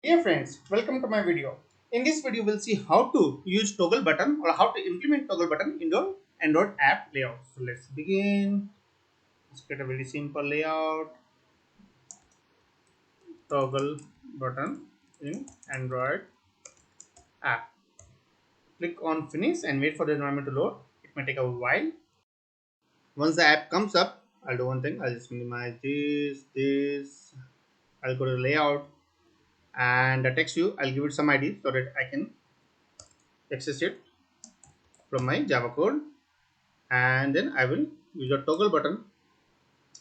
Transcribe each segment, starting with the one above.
Hey friends, welcome to my video. In this video, we'll see how to use toggle button or how to implement toggle button in the Android app layout. So let's begin. Let's get a very simple layout. Toggle button in Android app. Click on finish and wait for the environment to load. It may take a while. Once the app comes up, I'll do one thing. I'll just minimize this. I'll go to the layout and the text view. I'll give it some ID so that I can access it from my Java code. And then I will use a toggle button.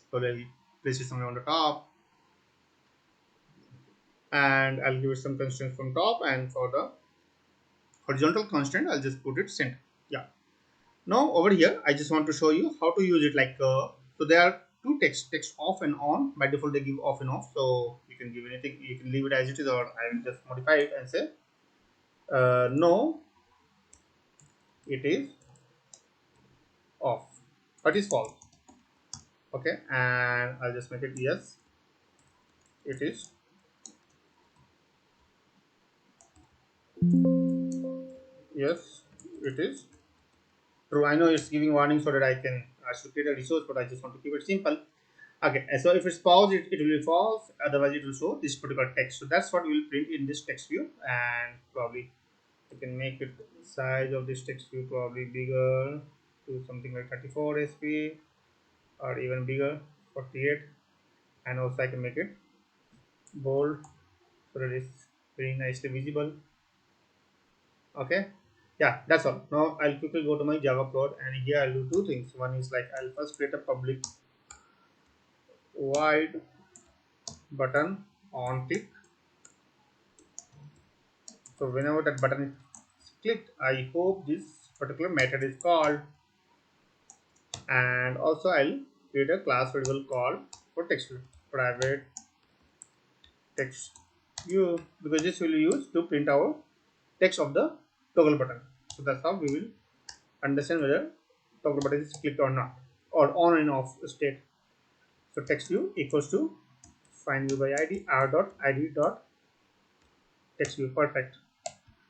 So I'll place it somewhere on the top and I'll give it some constraints from top, and for the horizontal constraint I'll just put it center. Yeah, now over here I just want to show you how to use it. So there are two text off and on. By default they give off and off, so you can give anything, you can leave it as it is, or I will just modify it and say no, it is off, but is false. Okay, and I'll just make it yes, it is yes, it is true. I know it's giving warning so that I should create a resource, but I just want to keep it simple. Okay, so if it's false, it will be false. Otherwise, it will show this particular text. So that's what we will print in this text view, and probably you can make it size of this text view probably bigger to something like 34 sp or even bigger, 48, and also I can make it bold so that it's very nicely visible. Okay, yeah, that's all. Now I'll quickly go to my Java code, and here I'll do two things. One is like I'll first create a public void button on click. So whenever that button is clicked, I hope this particular method is called, and also I'll create a class variable called for text view, private text view, because this will use to print our text of the toggle button. So that's how we will understand whether toggle button is clicked or not, or on and off state. So text view equals to find view by id r.id.text view. Perfect.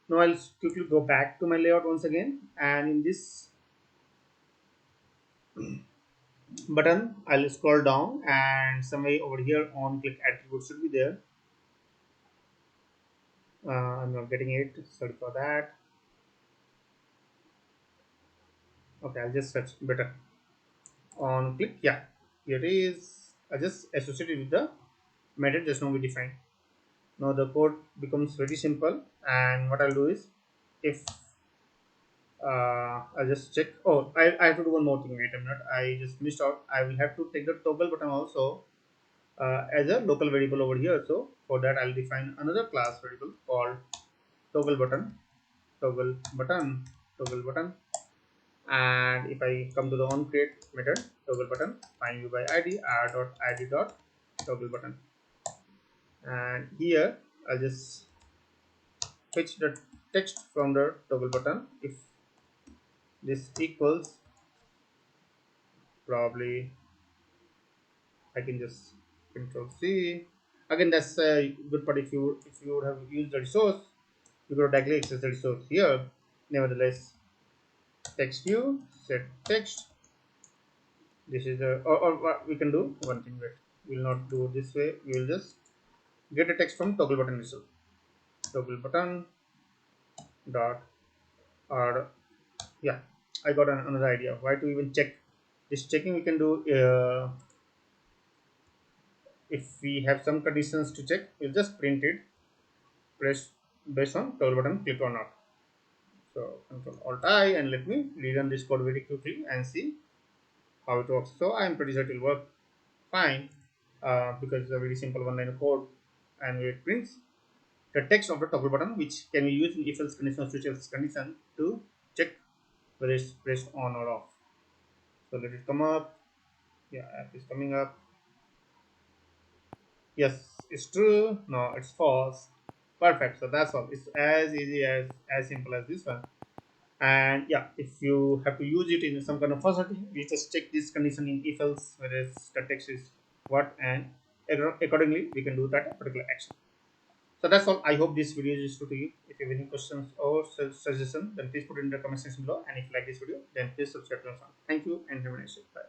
Now I'll quickly go back to my layout once again, and in this button I'll scroll down, and somewhere over here on click attribute should be there. I'm not getting it, sorry for that. Okay, I'll just search better on click. Yeah, here it is. I just associated with the method just now we defined. Now the code becomes very simple, and what I'll do is, if I'll just check. Oh, I have to do one more thing. Wait a minute, I just missed out. I will have to take the toggle button also as a local variable over here. So for that I'll define another class variable called toggle button, toggle button, toggle button. And if I come to the onCreate method, toggle button, find view by id r.id.ToggleButton, and here I'll just fetch the text from the toggle button. If this equals, probably I can just control C. Again, that's a good part. If you would have used the resource, you could directly access the resource here. Nevertheless, text view, set text. This is the, or what we can do one thing. Wait, we'll not do this way. We will just get a text from toggle button resource. Toggle button dot, or yeah, I got another idea. Why to even check this? Checking we can do if we have some conditions to check. We'll just print it, press based on toggle button click or not. So Control Alt I, and let me rerun this code very quickly and see how it works. So I'm pretty sure it will work fine because it's a very simple one line of code, and it prints the text of the toggle button, which can be used in if else condition or switch else condition to check whether it's pressed on or off. So let it come up. Yeah, app is coming up. Yes, it's true. No, it's false. Perfect. So that's all. It's as easy as simple as this one. And yeah, if you have to use it in some kind of facility, we just check this condition in if else, whereas the text is what, and accordingly we can do that particular action. So that's all. I hope this video is useful to you. If you have any questions or suggestions, then please put it in the comment section below. And if you like this video, then please subscribe to my channel. Thank you and have a nice day. Bye.